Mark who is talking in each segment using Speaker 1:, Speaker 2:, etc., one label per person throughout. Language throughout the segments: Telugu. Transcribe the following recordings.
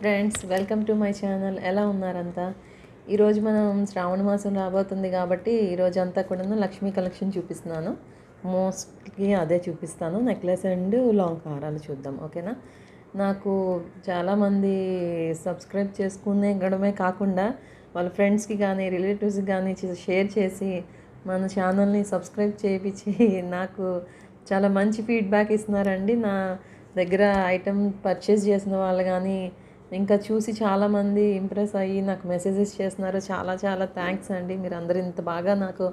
Speaker 1: Friends, welcome to my channel. ఎలా ఉన్నారంతా? ఈరోజు మనం శ్రావణ మాసం రాబోతుంది కాబట్టి ఈరోజు అంతా కూడా లక్ష్మీ కలెక్షన్ చూపిస్తున్నాను. మోస్ట్లీ అదే చూపిస్తాను. నెక్లెస్ అండ్ లాంగ్ హారాలు చూద్దాం, ఓకేనా? నాకు చాలామంది సబ్స్క్రైబ్ చేసుకునే కాకుండా వాళ్ళ ఫ్రెండ్స్కి కానీ రిలేటివ్స్కి కానీ షేర్ చేసి మన ఛానల్ని సబ్స్క్రైబ్ చేయించి నాకు చాలా మంచి ఫీడ్బ్యాక్ ఇస్తున్నారండి. నా దగ్గర ఐటెం పర్చేస్ చేసిన వాళ్ళు కానీ ఇంకా చూసి చాలామంది ఇంప్రెస్ అయ్యి నాకు మెసేజెస్ చేస్తున్నారు. చాలా చాలా థ్యాంక్స్ అండి. మీరు అందరూ ఇంత బాగా నాకు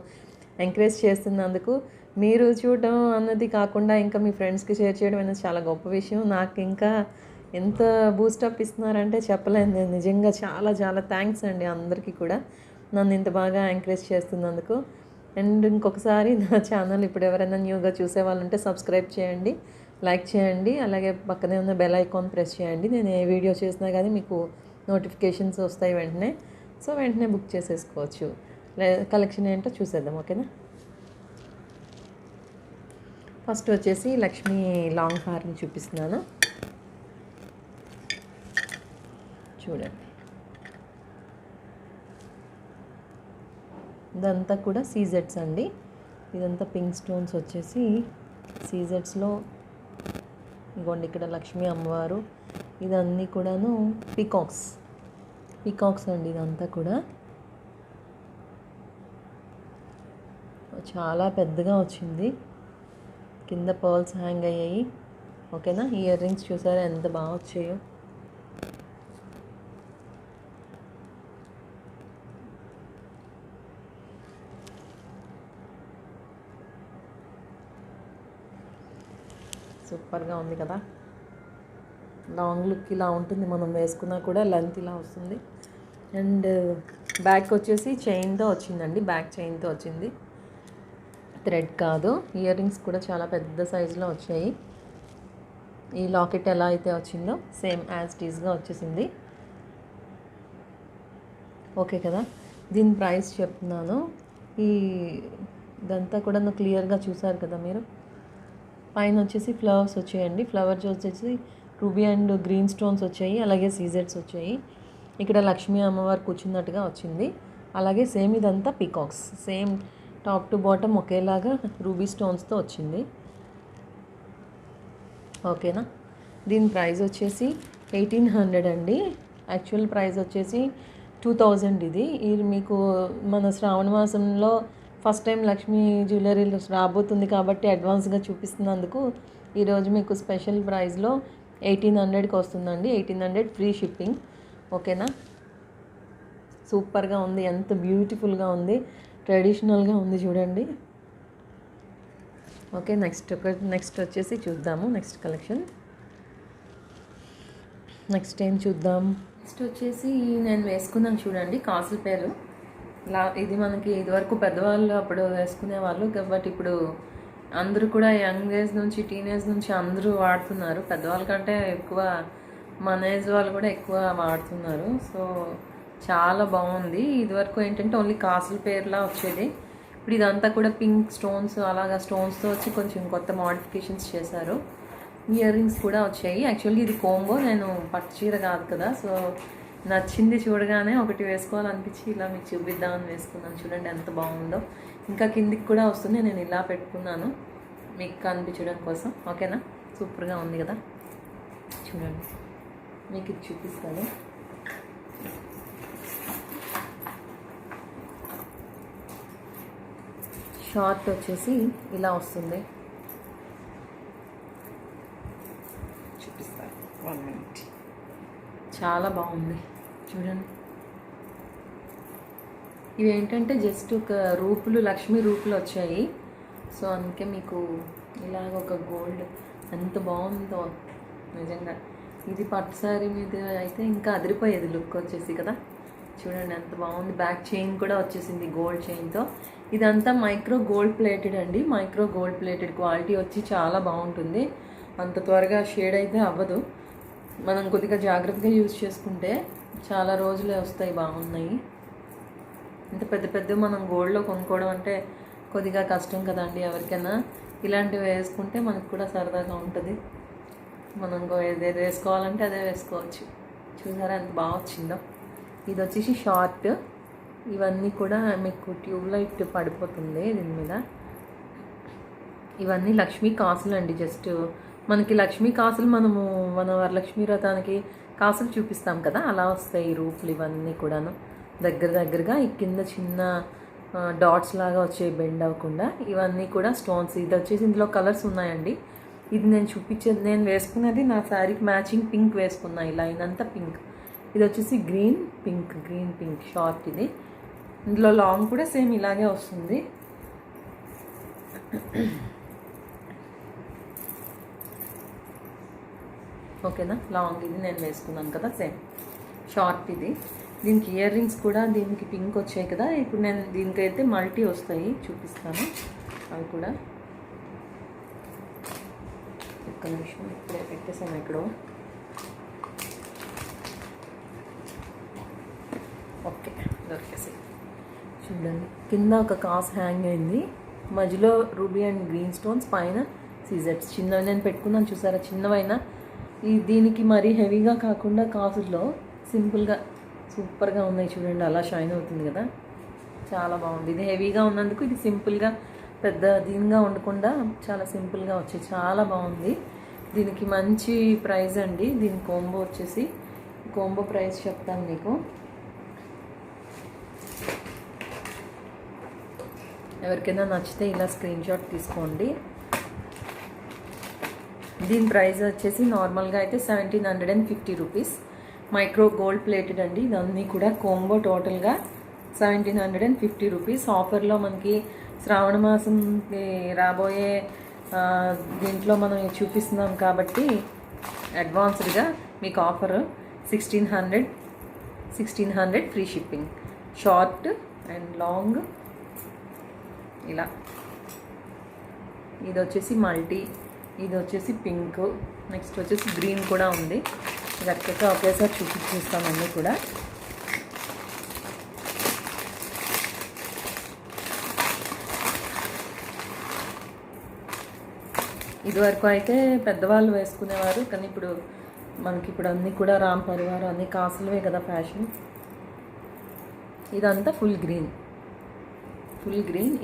Speaker 1: ఎంకరేజ్ చేస్తున్నందుకు. మీరు చూడడం అన్నది కాకుండా ఇంకా మీ ఫ్రెండ్స్కి షేర్ చేయడం అనేది చాలా గొప్ప విషయం. నాకు ఇంకా ఎంత బూస్టప్ ఇస్తున్నారంటే చెప్పలేను నేను. నిజంగా చాలా చాలా థ్యాంక్స్ అండి అందరికీ కూడా నన్ను ఇంత బాగా ఎంకరేజ్ చేస్తున్నందుకు. అండ్ ఇంకొకసారి నా ఛానల్ ఇప్పుడు ఎవరైనా న్యూగా చూసే వాళ్ళు ఉంటే సబ్స్క్రైబ్ చేయండి, లైక్ చేయండి, అలాగే పక్కనే ఉన్న బెల్ ఐకాన్ ప్రెస్ చేయండి. నేను ఏ వీడియో చేసినా కానీ మీకు నోటిఫికేషన్స్ వస్తాయి వెంటనే. సో వెంటనే బుక్ చేసేసుకోవచ్చు. కలెక్షన్ ఏంటో చూసేద్దాం, ఓకేనా? ఫస్ట్ వచ్చేసి లక్ష్మీ లాంగ్ హారం చూపిస్తున్నాను, చూడండి. ఇదంతా కూడా సీజెడ్స్ అండి. ఇదంతా పింక్ స్టోన్స్ వచ్చేసి సీజెడ్స్లో. ఇగోండి ఇక్కడ లక్ష్మీ అమ్మవారు. ఇదన్నీ కూడాను పీకాక్స్ అండి. ఇదంతా కూడా చాలా పెద్దగా వచ్చింది. కింద పర్ల్స్ హ్యాంగ్ అయ్యాయి, ఓకేనా? ఇయర్ రింగ్స్ చూసారా ఎంత బాగా వచ్చాయో. సూపర్గా ఉంది కదా. లాంగ్ లుక్ ఇలా ఉంటుంది, మనం వేసుకున్నా కూడా లెంత్ ఇలా వస్తుంది. అండ్ బ్యాక్ వచ్చేసి చైన్తో వచ్చిందండి. బ్యాక్ చైన్తో వచ్చింది, థ్రెడ్ కాదు. ఇయర్ రింగ్స్ కూడా చాలా పెద్ద సైజులో వచ్చాయి. ఈ లాకెట్ ఎలా అయితే వచ్చిందో సేమ్ యాజ్ టీజ్గా వచ్చేసింది, ఓకే కదా? దీని ప్రైస్ చెప్తున్నాను. ఇదంతా కూడా క్లియర్గా చూసారు కదా మీరు. పైన వచ్చేసి ఫ్లవర్స్ వచ్చాయండి. ఫ్లవర్స్ వచ్చేసి రూబీ అండ్ గ్రీన్ స్టోన్స్ వచ్చాయి, అలాగే సీజెడ్స్ వచ్చాయి. ఇక్కడ లక్ష్మీ అమ్మవారు కూర్చున్నట్టుగా వచ్చింది. అలాగే సేమ్ ఇదంతా peacocks, same top to bottom ఒకేలాగా రూబీ స్టోన్స్తో వచ్చింది, ఓకేనా? దీని ప్రైస్ వచ్చేసి 1800 అండి. యాక్చువల్ ప్రైస్ వచ్చేసి 2000. ఇది మీకు మన శ్రావణ మాసంలో ఫస్ట్ టైం లక్ష్మీ జ్యువెలరీ రాబోతుంది కాబట్టి అడ్వాన్స్గా చూపిస్తున్నందుకు ఈరోజు మీకు స్పెషల్ ప్రైస్లో 1800కి వస్తుందండి. 1800 ఫ్రీ షిప్పింగ్, ఓకేనా? సూపర్గా ఉంది, ఎంత బ్యూటిఫుల్గా ఉంది, ట్రెడిషనల్గా ఉంది చూడండి. ఓకే, నెక్స్ట్ వచ్చేసి చూద్దాము నెక్స్ట్ కలెక్షన్. నెక్స్ట్ ఏం చూద్దాం? నెక్స్ట్ వచ్చేసి నేను వేసుకున్నాను చూడండి, కాసుల పేరు. ఇది మనకి ఇదివరకు పెద్దవాళ్ళు అప్పుడు వేసుకునే వాళ్ళు, బట్ ఇప్పుడు అందరూ కూడా యంగ్ ఏజ్ నుంచి టీనేజ్ నుంచి అందరూ వాడుతున్నారు. పెద్దవాళ్ళ కంటే ఎక్కువ మన ఏజ్ వాళ్ళు కూడా ఎక్కువ వాడుతున్నారు. సో చాలా బాగుంది. ఇదివరకు ఏంటంటే ఓన్లీ కాసుల పేర్లా వచ్చేది. ఇప్పుడు ఇదంతా కూడా పింక్ స్టోన్స్, అలాగా స్టోన్స్తో వచ్చి కొంచెం కొత్త మోడిఫికేషన్స్ చేశారు. ఇయర్ రింగ్స్ కూడా వచ్చాయి. యాక్చువల్గా ఇది కోంబో, నేను పట్టు చీర కాదు కదా, సో నచ్చింది చూడగానే ఒకటి వేసుకోవాలనిపించి ఇలా మీకు చూపిద్దామని వేసుకున్నాను. చూడండి ఎంత బాగుందో. ఇంకా కిందికి కూడా వస్తుంది, నేను ఇలా పెట్టుకున్నాను మీకు కనిపించడం కోసం, ఓకేనా? సూపర్గా ఉంది కదా. చూడండి, మీకు ఇది చూపిస్తాను. షార్ట్ వచ్చేసి ఇలా వస్తుంది, చూపిస్తాను 1 minute. చాలా బాగుంది చూడండి. ఇవి ఏంటంటే జస్ట్ ఒక రూపులు, లక్ష్మీ రూపులు వచ్చాయి. సో అందుకే మీకు ఇలాగ ఒక గోల్డ్ ఎంత బాగుందో నిజంగా. ఇది పట్టు శారీ మీద అయితే ఇంకా అదిరిపోయేది లుక్ వచ్చేసి కదా. చూడండి ఎంత బాగుంది. బ్యాక్ చైన్ కూడా వచ్చేసింది గోల్డ్ చైన్తో. ఇదంతా మైక్రో గోల్డ్ ప్లేటెడ్ అండి. మైక్రో గోల్డ్ ప్లేటెడ్ క్వాలిటీ వచ్చి చాలా బాగుంటుంది. అంత త్వరగా షేడ్ అయితే అవ్వదు. మనం కొద్దిగా జాగ్రత్తగా యూజ్ చేసుకుంటే చాలా రోజులే వస్తాయి, బాగున్నాయి. ఇంత పెద్ద పెద్ద మనం గోల్డ్లో కొనుక్కోవడం అంటే కొద్దిగా కష్టం కదండి ఎవరికైనా. ఇలాంటివి వేసుకుంటే మనకు కూడా సరదాగా ఉంటుంది. మనం ఏదేది వేసుకోవాలంటే అదే వేసుకోవచ్చు. చూసారా ఎంత బాగా వచ్చిందో. ఇది వచ్చేసి షార్ట్. ఇవన్నీ కూడా మీకు ట్యూబ్ లైట్ పడిపోతుంది దీని మీద. ఇవన్నీ లక్ష్మీ కాసులు అండి. జస్ట్ మనకి లక్ష్మీ కాసులు మనము మన వరలక్ష్మీ వ్రతానికి కాసులు చూపిస్తాం కదా, అలా వస్తాయి ఈ రూపులు ఇవన్నీ కూడాను. దగ్గరగా ఈ కింద చిన్న డాట్స్ లాగా వచ్చే బెండ్ అవ్వకుండా ఇవన్నీ కూడా స్టోన్స్. ఇది వచ్చేసి ఇందులో కలర్స్ ఉన్నాయండి. ఇది నేను చూపించేది, నేను వేసుకున్నది నా శారీకి మ్యాచింగ్ పింక్ వేసుకున్నా. ఈ లైన్ అంతా పింక్. ఇది వచ్చేసి గ్రీన్ పింక్ షార్ట్. ఇది ఇందులో లాంగ్ కూడా సేమ్ ఇలాగే వస్తుంది. ఓకేనా, లాంగ్ ఇది నేను వేసుకున్నాను కదా సేమ్ షార్ట్. ఇది దీనికి ఇయర్ రింగ్స్ కూడా దీనికి పింక్ వచ్చాయి కదా. ఇప్పుడు నేను దీనికైతే మల్టీ వస్తాయి, చూపిస్తాను అవి కూడా. ఒక్క నిమిషం, ఇప్పుడే పెట్టేసాను ఎక్కడో. ఓకే, దొరికేసి చూడండి. కింద ఒక కాస్ హ్యాంగ్ అయింది, మధ్యలో రూబీ అండ్ గ్రీన్ స్టోన్స్, పైన సీజెట్స్ చిన్నవి నేను పెట్టుకున్నాను చూసారా, చిన్నవైనా. దీనికి మరీ హెవీగా కాకుండా కాసుల్లో సింపుల్గా సూపర్గా ఉన్నాయి చూడండి. అలా షైన్ అవుతుంది కదా, చాలా బాగుంది. ఇది హెవీగా ఉన్నందుకు ఇది సింపుల్గా పెద్ద దీనిగా ఉండకుండా చాలా సింపుల్గా వచ్చాయి, చాలా బాగుంది. దీనికి మంచి ప్రైస్ అండి. దీని కోంబో వచ్చేసి, కోంబో ప్రైస్ చెప్తాను మీకు. ఎవరికైనా నచ్చితే ఇలా స్క్రీన్ షాట్ తీసుకోండి. దీని ప్రైస్ వచ్చేసి నార్మల్గా అయితే 1750 రూపీస్. మైక్రో గోల్డ్ ప్లేటెడ్ అండి. ఇదన్నీ కూడా కోంబో టోటల్గా 1750 రూపీస్. ఆఫర్లో మనకి శ్రావణ మాసం రాబోయే దీంట్లో మనం చూపిస్తున్నాం కాబట్టి అడ్వాన్స్డ్గా మీకు offer 1600 free shipping. Short and long ఇలా. ఇది వచ్చేసి మల్టీ, ఇది వచ్చేసి పింక్, నెక్స్ట్ వచ్చేసి గ్రీన్ కూడా ఉంది. చక్కగా ఒకేసారి చూపిస్తాను అన్నీ కూడా. ఇదివరకు అయితే పెద్దవాళ్ళు వేసుకునేవారు, కానీ ఇప్పుడు మనకి అన్నీ కూడా రామ్ పరివారం అన్నీ కాసులవే కదా ఫ్యాషన్. ఇదంతా ఫుల్ గ్రీన్,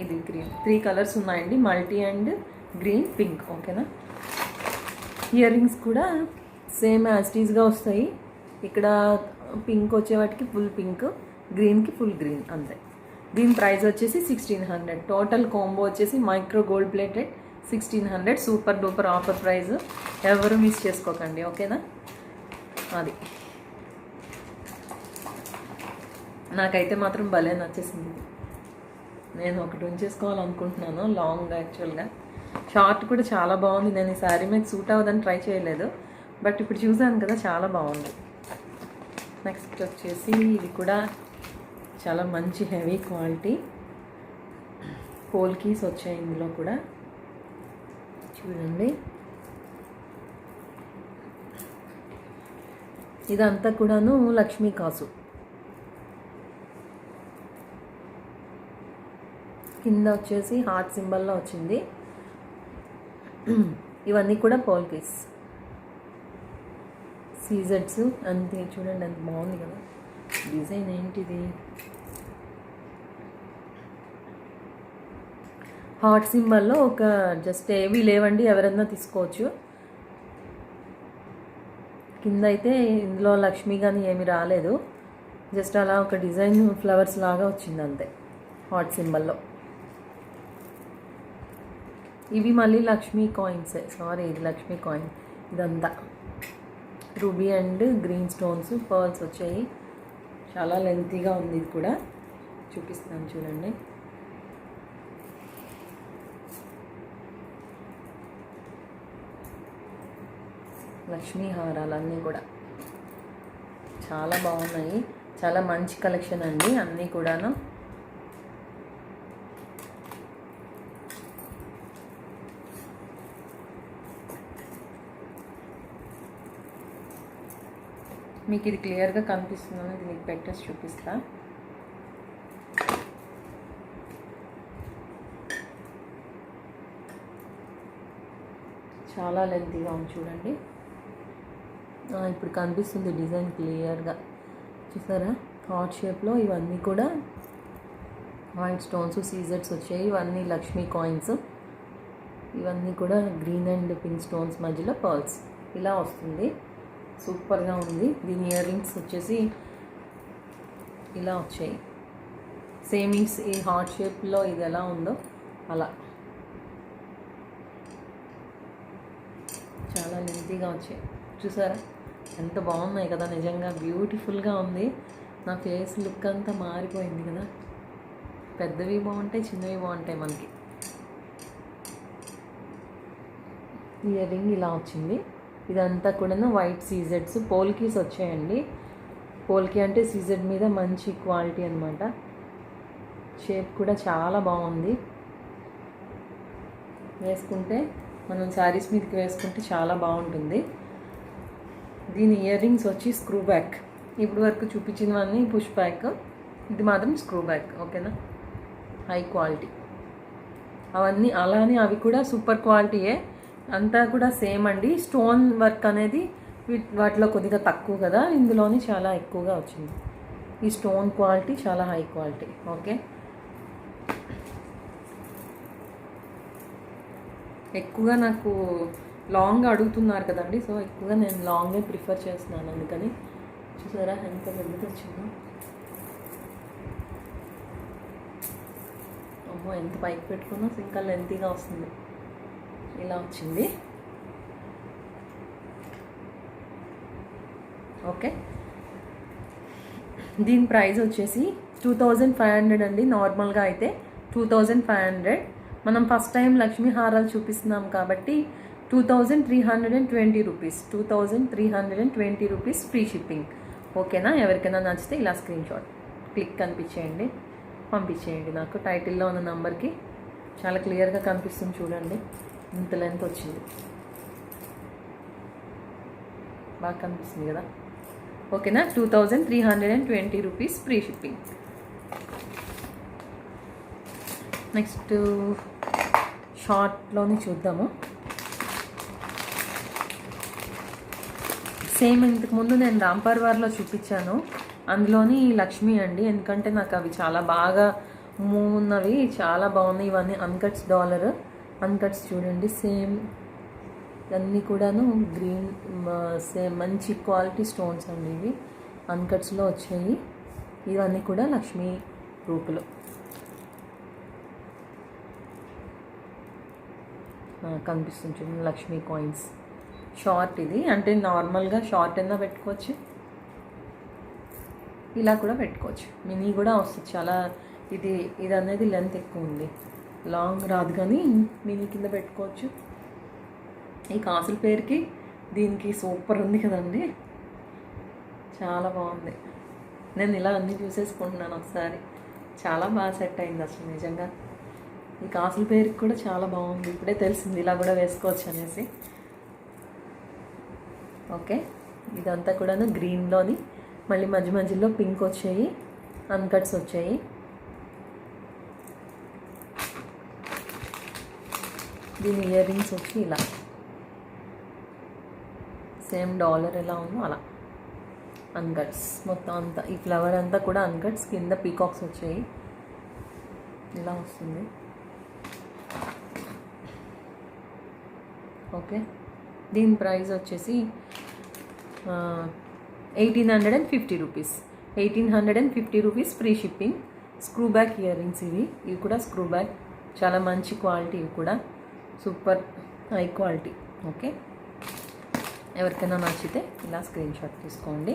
Speaker 1: ఇది గ్రీన్. 3 కలర్స్ ఉన్నాయండి, మల్టీ అండ్ గ్రీన్, పింక్. ఓకేనా. ఇయర్ రింగ్స్ కూడా సేమ్ యాస్టీస్గా వస్తాయి. ఇక్కడ పింక్ వచ్చేవాటికి ఫుల్ పింక్, గ్రీన్కి ఫుల్ గ్రీన్ అంతే. దీని ప్రైస్ వచ్చేసి 1600. టోటల్ కాంబో వచ్చేసి micro gold plated 1600. Super duper offer price, ఎవరు మిస్ చేసుకోకండి. ఓకేనా. అది నాకైతే మాత్రం భలే నచ్చేసింది. నేను ఒకటి ఉంచేసుకోవాలనుకుంటున్నాను లాంగ్. యాక్చువల్గా షార్ట్ కూడా చాలా బాగుంది. నేను ఈ శారీ మీద సూట్ అవ్వదని ట్రై చేయలేదు, బట్ ఇప్పుడు చూసాను కదా, చాలా బాగుంది. నెక్స్ట్ వచ్చేసి ఇది కూడా చాలా మంచి హెవీ క్వాలిటీ పోల్కీస్ వచ్చాయి ఇందులో కూడా చూడండి. ఇదంతా కూడాను లక్ష్మీ కాసు. కింద వచ్చేసి హార్ట్ సింబల్లో వచ్చింది. ఇవన్నీ కూడా పోల్కీస్, సీజెట్స్ అంతే. చూడండి ఎంత బాగుంది కదా డిజైన్. ఏంటిది హార్ట్ సింబల్లో ఒక జస్ట్ ఏవి లేవండి, ఎవరన్నా తీసుకోవచ్చు. కింద అయితే ఇందులో లక్ష్మి కానీ ఏమి రాలేదు, జస్ట్ అలా ఒక డిజైన్ ఫ్లవర్స్ లాగా వచ్చింది అంతే హార్ట్ సింబల్లో. ఇవి మళ్ళీ లక్ష్మీ కాయిన్సే, సారీ ఇది లక్ష్మీ కాయిన్. ఇదంతా ruby and green stones, pearls వచ్చాయి. చాలా లెంతీగా ఉంది. ఇది కూడా చూపిస్తాను చూడండి. లక్ష్మీ హారాలన్నీ కూడా చాలా బాగున్నాయి. చాలా మంచి కలెక్షన్ అండి అన్నీ కూడాను. మీకు ఇది క్లియర్గా కనిపిస్తుందని ఇది మీకు పెట్టేసి చూపిస్తా. చాలా లెంతీగా ఉంది చూడండి. ఇప్పుడు కనిపిస్తుంది డిజైన్ క్లియర్గా. చూసారా, హార్ట్ షేప్లో ఇవన్నీ కూడా వైట్ స్టోన్స్, సీజెడ్స్ వచ్చాయి. ఇవన్నీ లక్ష్మీ కాయిన్స్. ఇవన్నీ కూడా గ్రీన్ అండ్ పింక్ స్టోన్స్ మధ్యలో పర్ల్స్ ఇలా వస్తుంది. సూపర్గా ఉంది. దీని ఇయర్ రింగ్స్ వచ్చేసి ఇలా వచ్చాయి. సేమ్ ఈ హార్ట్ షేప్లో ఇది ఎలా ఉందో అలా చాలా లెంతీగా వచ్చాయి. చూసారా ఎంత బాగున్నాయి కదా, నిజంగా బ్యూటిఫుల్గా ఉంది. నా ఫేస్ లుక్ అంతా మారిపోయింది కదా. పెద్దవి బాగుంటాయి, చిన్నవి బాగుంటాయి. మనకి ఇయర్ రింగ్ ఇలా వచ్చింది. ఇదంతా కూడా వైట్ సీజెడ్స్, పోల్కీస్ వచ్చాయండి. పోల్కి అంటే సీజెడ్ మీద మంచి క్వాలిటీ అనమాట. షేప్ కూడా చాలా బాగుంది. వేసుకుంటే మనం శారీస్ మీదకి వేసుకుంటే చాలా బాగుంటుంది. దీని ఇయర్ రింగ్స్ వచ్చి స్క్రూ బ్యాక్. ఇప్పుడు వరకు చూపించినవన్నీ పుష్ బ్యాక్, ఇది మాత్రం స్క్రూ బ్యాక్. ఓకేనా, హై క్వాలిటీ. అవన్నీ అలానే అవి కూడా సూపర్ క్వాలిటీయే. అంతా కూడా సేమ్ అండి. స్టోన్ వర్క్ అనేది వాటిలో కొద్దిగా తక్కువ కదా, ఇందులోని చాలా ఎక్కువగా వచ్చింది. ఈ స్టోన్ క్వాలిటీ చాలా హై క్వాలిటీ. ఓకే, ఎక్కువగా నాకు లాంగ్ అడుగుతున్నారు కదండి, సో ఎక్కువగా నేను లాంగే ప్రిఫర్ చేస్తున్నాను. అందుకని చూసారా ఎంత పెద్దది వచ్చిందో. అమ్మో, ఎంత పైకి పెట్టుకున్నా ఇంకా లెంతీగా వస్తుంది. ఇలా వచ్చింది. ఓకే, దీని ప్రైస్ వచ్చేసి 2500 అండి. నార్మల్గా అయితే 2500. మనం ఫస్ట్ టైం లక్ష్మీ హారాలు చూపిస్తున్నాం కాబట్టి 2320 రూపీస్. 2320 rupees free shipping. ఓకేనా, ఎవరికైనా నచ్చితే ఇలా స్క్రీన్ షాట్ క్లిక్ కనిపించేయండి, పంపించేయండి నాకు. టైటిల్లో ఉన్న నంబర్కి చాలా క్లియర్గా కనిపిస్తుంది చూడండి. ఇంత లెంత్ వచ్చింది, బాగా కనిపిస్తుంది కదా. ఓకేనా, 2320 రూపీస్ ఫ్రీ షిప్పింగ్. నెక్స్ట్ షార్ట్లోని చూద్దాము. సేమ్ ఇంతకుముందు నేను రాంపర్వార్లో చూపించాను, అందులోని లక్ష్మి అండి. ఎందుకంటే నాకు అవి చాలా బాగా మూవ్ ఉన్నవి, చాలా బాగున్నాయి. ఇవన్నీ అన్కట్స్ డాలర్ అన్కట్స్ చూడండి. సేమ్ ఇవన్నీ కూడాను గ్రీన్, సేమ్ మంచి క్వాలిటీ స్టోన్స్ అండి. ఇవి అన్కట్స్లో వచ్చాయి. ఇవన్నీ కూడా లక్ష్మీ రూపులు. కనిపిస్తుంది చూడండి, లక్ష్మీ కాయిన్స్. షార్ట్ ఇది, అంటే నార్మల్గా షార్ట్ అయినా పెట్టుకోవచ్చు, ఇలా కూడా పెట్టుకోవచ్చు. మినీ కూడా వస్తుంది చాలా. ఇది అనేది లెంత్ ఎక్కువ ఉంది, లాంగ్ రాదు, కానీ మినీ కింద పెట్టుకోవచ్చు. ఈ కాసుల పేరుకి దీనికి సూపర్ ఉంది కదండి, చాలా బాగుంది. నేను ఇలా అన్నీ చూసేసుకుంటున్నాను ఒకసారి. చాలా బాగా సెట్ అయింది అసలు నిజంగా. ఈ కాసుల పేరుకి కూడా చాలా బాగుంది. ఇప్పుడే తెలిసింది ఇలా కూడా వేసుకోవచ్చు అనేసి. ఓకే, ఇదంతా కూడా గ్రీన్లోని మళ్ళీ మధ్య మధ్యలో పింక్ వచ్చాయి, అన్కట్స్ వచ్చాయి. దీని ఇయర్ రింగ్స్ వచ్చి ఇలా సేమ్ డాలర్ ఎలా ఉందో అలా అన్కట్స్ మొత్తం అంతా. ఈ ఫ్లవర్ అంతా కూడా అన్కట్స్, కింద పీకాక్స్ వచ్చాయి. ఇలా వస్తుంది. ఓకే, దీని ప్రైస్ వచ్చేసి 1850 rupees. 1850 rupees free shipping. Screw back ear rings ఇవి కూడా స్క్రూ బ్యాక్, చాలా మంచి క్వాలిటీ. ఇవి కూడా సూపర్ హై క్వాలిటీ. ఓకే, ఎవరికైనా నచ్చితే ఇలా స్క్రీన్ షాట్ తీసుకోండి.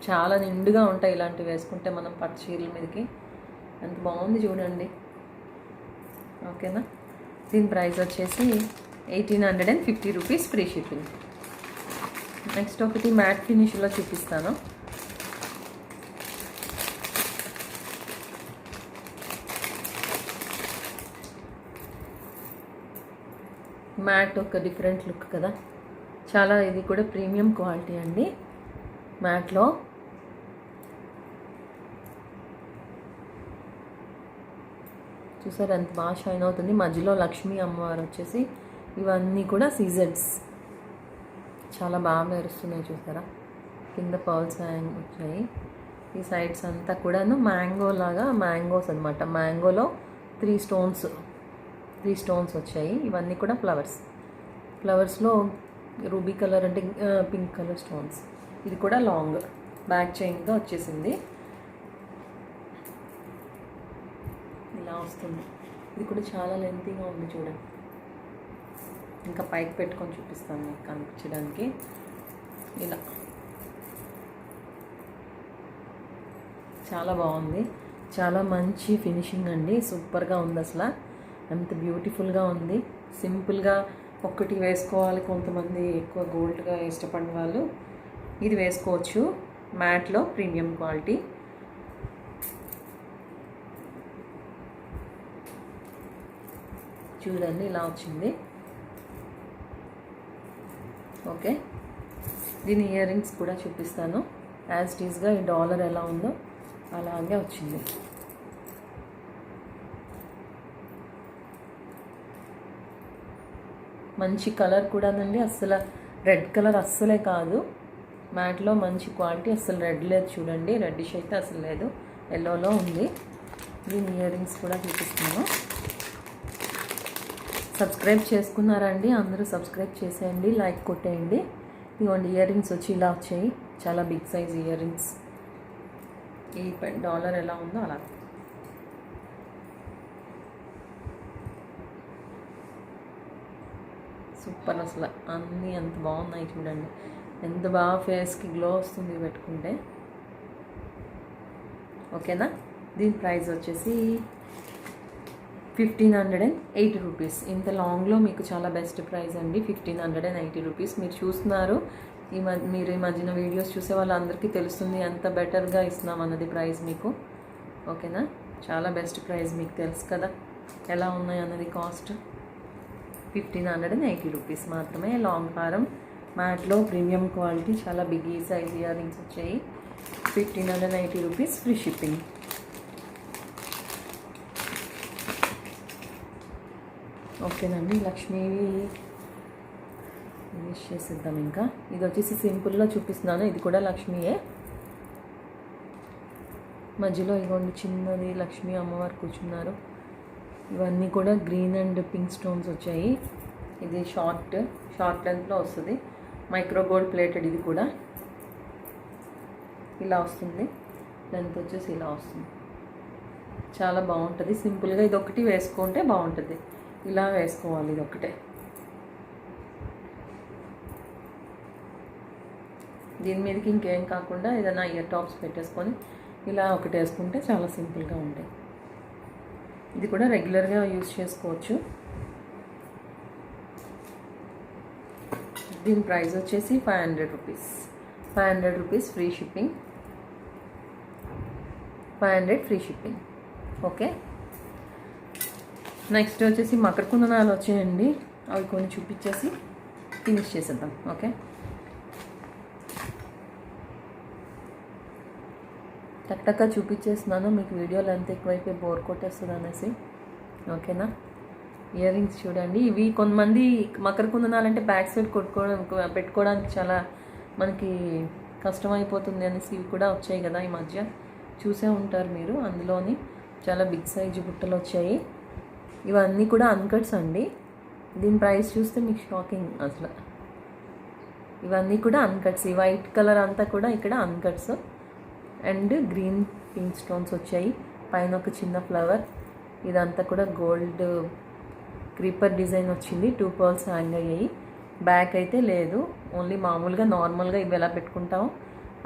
Speaker 1: చాలా నిండుగా ఉంటాయి ఇలాంటివి వేసుకుంటే మనం పట్టు చీరల మీదకి. ఎంత బాగుంది చూడండి. ఓకేనా, దీని ప్రైస్ వచ్చేసి 1850 రూపీస్ ఫ్రీ షిప్పింగ్. నెక్స్ట్ ఒకటి మ్యాట్ ఫినిష్లో చూపిస్తాను. మ్యాట్ ఒక డిఫరెంట్ లుక్ కదా, చాలా. ఇది కూడా ప్రీమియం క్వాలిటీ అండి. మ్యాట్లో చూసారు ఎంత బాగా షైన్ అవుతుంది. మధ్యలో లక్ష్మీ అమ్మవారు వచ్చేసి ఇవన్నీ కూడా సీజెడ్స్ చాలా బాగా మెరుస్తున్నాయి చూసారా. కింద పర్ల్స్ వచ్చాయి. ఈ సైడ్స్ అంతా కూడాను మ్యాంగో లాగా, మ్యాంగోస్ అనమాట. మ్యాంగోలో త్రీ స్టోన్స్ వచ్చాయి. ఇవన్నీ కూడా ఫ్లవర్స్లో రూబీ కలర్ అంటే పింక్ కలర్ స్టోన్స్. ఇది కూడా లాంగ్ బ్యాక్ చైన్గా వచ్చేసింది. ఇలా వస్తుంది. ఇది కూడా చాలా లెంతీగా ఉంది చూడండి. ఇంకా పైకి పెట్టుకొని చూపిస్తాను మీకు కనిపించడానికి. ఇలా చాలా బాగుంది. చాలా మంచి ఫినిషింగ్ అండి. సూపర్గా ఉంది. అసలు ఎంత బ్యూటిఫుల్గా ఉంది. సింపుల్గా ఒక్కటి వేసుకోవాలి. కొంతమంది ఎక్కువ గోల్డ్గా ఇష్టపడిన వాళ్ళు ఇది వేసుకోవచ్చు. మ్యాట్లో ప్రీమియం క్వాలిటీ. చూడండి ఇలా వచ్చింది. ఓకే, దీని ఇయర్ రింగ్స్ కూడా చూపిస్తాను. యాజ్ ఇట్ ఈస్గా ఈ డాలర్ ఎలా ఉందో అలాగే వచ్చింది. మంచి కలర్ కూడానండి. అస్సలు రెడ్ కలర్ అస్సలే కాదు. మ్యాట్లో మంచి క్వాలిటీ. అస్సలు రెడ్ లేదు చూడండి. రెడ్డిష్ అయితే అసలు లేదు, ఎల్లోలో ఉంది. దీని ఇయర్ రింగ్స్ కూడా చూపిస్తున్నాను. సబ్స్క్రైబ్ చేసుకున్నారండి అందరూ? సబ్స్క్రైబ్ చేసేయండి, లైక్ కొట్టేయండి. ఇదిగోండి ఇయర్ రింగ్స్ వచ్చి ఇలా వచ్చాయి. చాలా బిగ్ సైజ్ ఇయర్ రింగ్స్. ఈ డాలర్ ఎలా ఉందో అలా. సూపర్. అసలు అన్నీ ఎంత బాగున్నాయి చూడండి. ఎంత బాగా ఫేస్కి గ్లో వస్తుంది పెట్టుకుంటే. ఓకేనా. దీని ప్రైస్ వచ్చేసి 1580 రూపీస్. ఇంత లాంగ్లో మీకు చాలా బెస్ట్ ప్రైస్ అండి. 1580 రూపీస్. మీరు చూస్తున్నారు, మీరు ఈ మధ్యన వీడియోస్ చూసే వాళ్ళందరికీ తెలుస్తుంది ఎంత బెటర్గా ఇస్తున్నాం అన్నది ప్రైస్ మీకు. ఓకేనా. చాలా బెస్ట్ ప్రైస్. మీకు తెలుసు కదా ఎలా ఉన్నాయి అన్నది. కాస్ట్ 1580 రూపీస్ మాత్రమే. లాంగ్ హారం మ్యాట్లో ప్రీమియం క్వాలిటీ. చాలా బిగ్ సైజ్ ఇయర్ రింగ్స్ వచ్చాయి. 1580 రూపీస్. Free shipping. ఓకేనండి. లక్ష్మీవి యూజ్ చేసేద్దాం. ఇంకా ఇది వచ్చేసి సింపుల్లో చూపిస్తున్నాను. ఇది కూడా లక్ష్మీయే. మధ్యలో ఇగోండి చిన్నది లక్ష్మీ అమ్మవారు కూర్చున్నారు. ఇవన్నీ కూడా గ్రీన్ అండ్ పింక్ స్టోన్స్ వచ్చాయి. ఇది షార్ట్ లెంత్లో వస్తుంది. Micro gold plated. ఇది కూడా ఇలా వస్తుంది. లెంత్ వచ్చేసి ఇలా వస్తుంది. చాలా బాగుంటుంది. సింపుల్గా ఇది ఒకటి వేసుకుంటే బాగుంటుంది. ఇలా వేసుకోవాలి. ఇది ఒకటే. దీని మీదకి ఇంకేం కాకుండా ఏదైనా ఇయర్ టాప్స్ పెట్టేసుకొని ఇలా ఒకటి వేసుకుంటే చాలా సింపుల్గా ఉంటాయి. ఇది కూడా రెగ్యులర్గా యూజ్ చేసుకోవచ్చు. దీని ప్రైస్ వచ్చేసి 500 rupees. 500 rupees free shipping. 500 free shipping. Okay. Next వచ్చేసి మకర కుందనాలు వచ్చాయండి. అవి కొన్ని చూపించేసి ఫినిష్ చేసేద్దాం. ఓకే. టక్టక్గా చూపించేస్తున్నాను. మీకు వీడియో లెంత్ ఎక్కువైపోయి బోర్ కొట్టేస్తుంది అనేసి. ఓకేనా. ఇయర్ రింగ్స్ చూడండి. ఇవి కొంతమంది మకర కుందనాలంటే బ్యాక్ సైడ్ పెట్టుకోవడానికి చాలా మనకి కష్టమైపోతుంది అనేసి ఇవి కూడా వచ్చాయి కదా ఈ మధ్య. చూసే ఉంటారు మీరు. అందులోని చాలా బిగ్ సైజు బుట్టలు వచ్చాయి. ఇవన్నీ కూడా అన్కట్స్ అండి. దీని ప్రైస్ చూస్తే మీకు షాకింగ్ అసలు. ఇవన్నీ కూడా అన్కట్స్. ఈ వైట్ కలర్ అంతా కూడా ఇక్కడ అన్కట్స్. అండ్ గ్రీన్ పింక్ స్టోన్స్ వచ్చాయి. పైన ఒక చిన్న ఫ్లవర్. ఇదంతా కూడా గోల్డ్ క్రీపర్ డిజైన్ వచ్చింది. 2 పర్ల్స్ హ్యాంగ్ అయ్యాయి. బ్యాక్ అయితే లేదు. ఓన్లీ మామూలుగా నార్మల్గా ఇవి ఎలా పెట్టుకుంటామో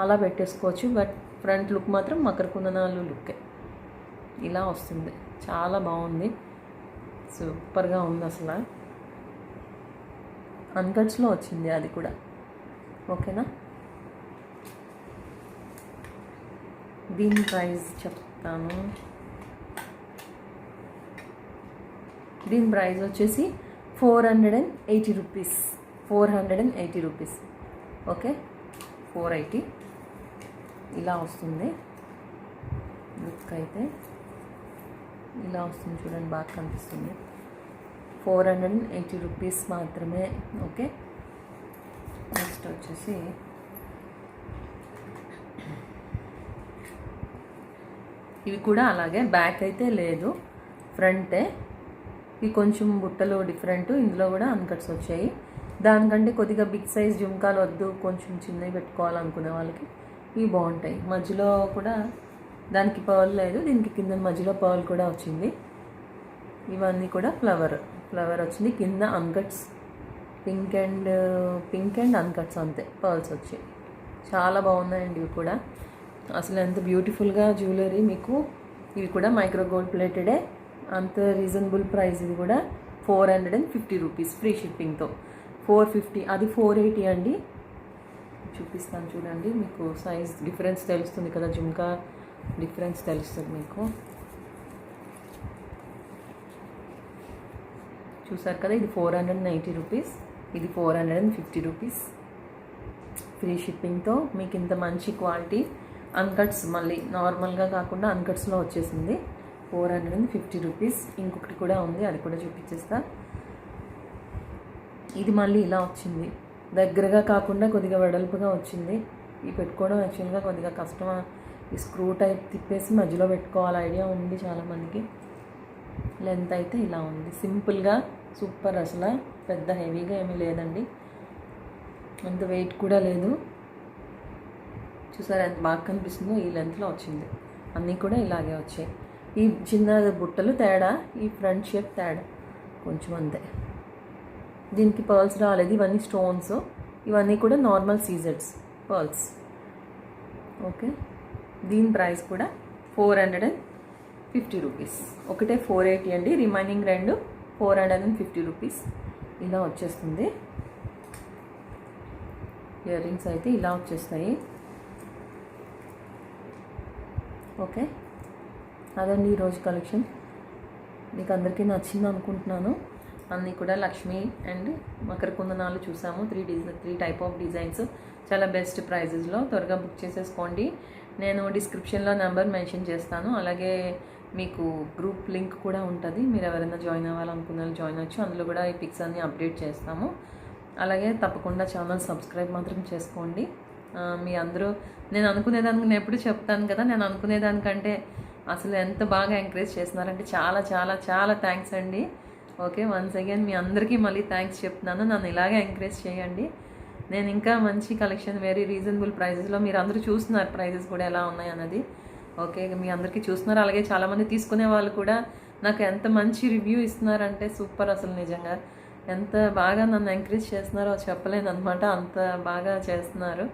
Speaker 1: అలా పెట్టేసుకోవచ్చు. బట్ ఫ్రంట్ లుక్ మాత్రం మకర కుందనాలు లుక్కే. ఇలా వస్తుంది. చాలా బాగుంది. సూపర్గా ఉంది అసలు. అన్కట్స్లో వచ్చింది అది కూడా. ఓకేనా. దీని ప్రైస్ చెప్తాను. దీని ప్రైస్ వచ్చేసి 480 రూపీస్. 480 రూపీస్. ఓకే. 480 ఇలా వస్తుంది. లుక్ అయితే ఇలా వస్తుంది చూడండి. బాగా కనిపిస్తుంది. 480 రూపీస్ మాత్రమే. ఓకే, నెక్స్ట్ వచ్చేసి ఇవి కూడా అలాగే, బ్యాక్ అయితే లేదు, ఫ్రంటే. ఇవి కొంచెం బుట్టలు డిఫరెంట్, ఇందులో కూడా అన్కట్స్ వచ్చాయి. దానికంటే కొద్దిగా బిగ్ సైజ్ జుంకాలు వద్దు, కొంచెం చిన్నవి పెట్టుకోవాలనుకునే వాళ్ళకి ఇవి బాగుంటాయి. మధ్యలో కూడా దానికి పర్ల్ లేదు, దీనికి కింద మధ్యలో పర్ల్ కూడా వచ్చింది. ఇవన్నీ కూడా ఫ్లవర్ వచ్చింది. కింద అన్కట్స్ పింక్ అండ్ అన్కట్స్ అంతే, పర్ల్స్ వచ్చాయి. చాలా బాగున్నాయండి ఇవి కూడా. అసలు ఎంత బ్యూటిఫుల్గా జ్యువెలరీ మీకు. ఇవి కూడా మైక్రో గోల్డ్ ప్లేటెడే, అంత రీజనబుల్ ప్రైస్. ఇది కూడా 450 రూపీస్ ఫ్రీ షిప్పింగ్తో. 450, అది 480 అండి. చూపిస్తాను చూడండి, మీకు సైజ్ డిఫరెన్స్ తెలుస్తుంది కదా, జుంకా డిఫరెన్స్ తెలుస్తుంది మీకు. చూసారు కదా, ఇది 490 రూపీస్, ఇది 450 రూపీస్ ఫ్రీ షిప్పింగ్తో. మీకు ఇంత మంచి క్వాలిటీ అన్కట్స్, మళ్ళీ నార్మల్గా కాకుండా అన్కట్స్లో వచ్చేసింది. 450 రూపీస్. ఇంకొకటి కూడా ఉంది, అది కూడా చూపించేస్తా. ఇది మళ్ళీ ఇలా వచ్చింది, దగ్గరగా కాకుండా కొద్దిగా వెడల్పుగా వచ్చింది. ఇది పెట్టుకోవడం యాక్చువల్గా కొద్దిగా కష్టం. ఈ స్క్రూ టైప్ తిప్పేసి మధ్యలో పెట్టుకోవాలి, ఐడియా ఉంది చాలామందికి. లెంత్ అయితే ఇలా ఉంది, సింపుల్గా సూపర్. అసలు పెద్ద హెవీగా ఏమీ లేదండి, అంత వెయిట్ కూడా లేదు. చూసారా ఎంత బాగా కనిపిస్తుందో, ఈ లెంత్లో వచ్చింది. అన్నీ కూడా ఇలాగే వచ్చాయి. ఈ చిన్న బుట్టలు తేడా, ఈ ఫ్రంట్ షేప్ తేడా కొంచెం అంతే. దీనికి పర్ల్స్ రాలేదు, ఇవన్నీ స్టోన్స్. ఇవన్నీ కూడా నార్మల్ సీజెడ్స్ పర్ల్స్. ఓకే, దీని ప్రైస్ కూడా 450 రూపీస్. ఒకటే 480 అండి, రిమైనింగ్ రెండు 450 రూపీస్. ఇలా వచ్చేస్తుంది. ఇయర్ రింగ్స్ అయితే ఇలా వచ్చేస్తాయి. ఓకే, అదండి ఈరోజు కలెక్షన్. మీకు అందరికీ నచ్చింది అనుకుంటున్నాను. అన్నీ కూడా లక్ష్మి అండ్ మకర కుందనాలు చూసాము. 3 టైప్ ఆఫ్ డిజైన్స్, చాలా బెస్ట్ ప్రైజెస్లో. త్వరగా బుక్ చేసేసుకోండి. నేను డిస్క్రిప్షన్లో నెంబర్ మెన్షన్ చేస్తాను. అలాగే మీకు గ్రూప్ లింక్ కూడా ఉంటుంది, మీరు ఎవరైనా జాయిన్ అవ్వాలనుకున్న వాళ్ళు జాయిన్ అవ్వచ్చు. అందులో కూడా ఈ పిక్స్ అన్నీ అప్డేట్ చేస్తాము. అలాగే తప్పకుండా ఛానల్ సబ్స్క్రైబ్ మాత్రం చేసుకోండి. మీ అందరూ, నేను అనుకునేదానికి నేను ఎప్పుడు చెప్తాను కదా, నేను అనుకునేదానికంటే అసలు ఎంత బాగా ఎంకరేజ్ చేస్తున్నారంటే చాలా చాలా చాలా థ్యాంక్స్ అండి. ఓకే, వన్స్ అగైన్ మీ అందరికీ మళ్ళీ థ్యాంక్స్ చెప్తున్నాను. నన్ను ఇలాగే ఎంకరేజ్ చేయండి. నేను ఇంకా మంచి కలెక్షన్ వెరీ రీజనబుల్ ప్రైజెస్లో, మీరు అందరూ చూస్తున్నారు ప్రైజెస్ కూడా ఎలా ఉన్నాయి అన్నది. ఓకే, మీ అందరికీ చూస్తున్నారు. అలాగే చాలామంది తీసుకునే వాళ్ళు కూడా నాకు ఎంత మంచి రివ్యూ ఇస్తున్నారంటే సూపర్. అసలు నిజంగా ఎంత బాగా నన్ను ఎంకరేజ్ చేస్తున్నారో చెప్పలేను అనమాట, అంత బాగా చేస్తున్నారు.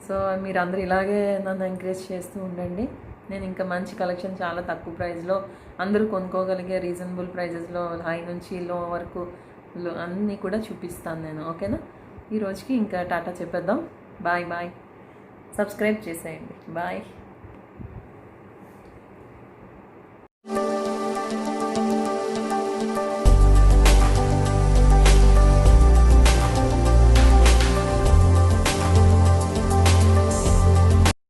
Speaker 1: సో మీరు అందరూ ఇలాగే నన్ను ఎంకరేజ్ చేస్తూ ఉండండి. నేను ఇంకా మంచి కలెక్షన్ చాలా తక్కువ ప్రైస్లో అందరూ కొనుక్కోగలిగే రీజనబుల్ ప్రైజెస్లో, హై నుంచి లో వరకు అన్నీ కూడా చూపిస్తాను నేను. ఓకేనా, ఈ రోజుకి ఇంకా టాటా చెప్పేద్దాం. బాయ్ బాయ్, సబ్స్క్రైబ్ చేసేయండి. బాయ్.